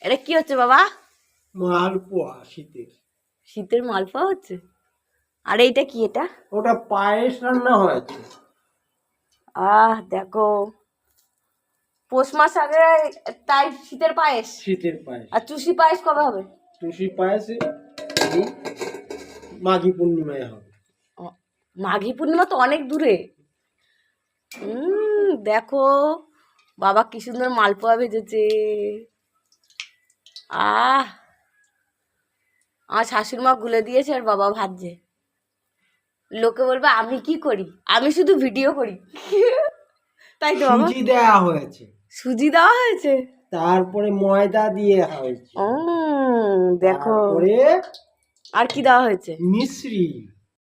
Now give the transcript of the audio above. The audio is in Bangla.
এটা কি হচ্ছে বাবা? মালপোয়া শীতের। শীতের মালপোয়া হচ্ছে। আর এইটা কি? এটা ওটা পায়েস রান্না হয়েছে। দেখো, পৌষ মাস আগে, তাই শীতের পায়েস। শীতের পায়েস। আর চুষি পায়েস কবে হবে? টুসি পায়েসে এই মাঘী পূর্ণিমায় হবে। মাঘী পূর্ণিমা তো অনেক দূরে। দেখো বাবা কি সুন্দর মালপোয়া ভেজেছে। আহ আমার শাশুড়ি মা গুলে দিয়েছে আর বাবা ভাজছে। লোকে বলবে আমি কি করি, আমি শুধু ভিডিও করি। তাই তো বাবা? সুজি দেওয়া হয়েছে, সুজি দেওয়া হয়েছে, তারপরে ময়দা দিয়ে হয়েছে, দেখো তারপরে আর কি দেওয়া হয়েছে? মিশ্রি।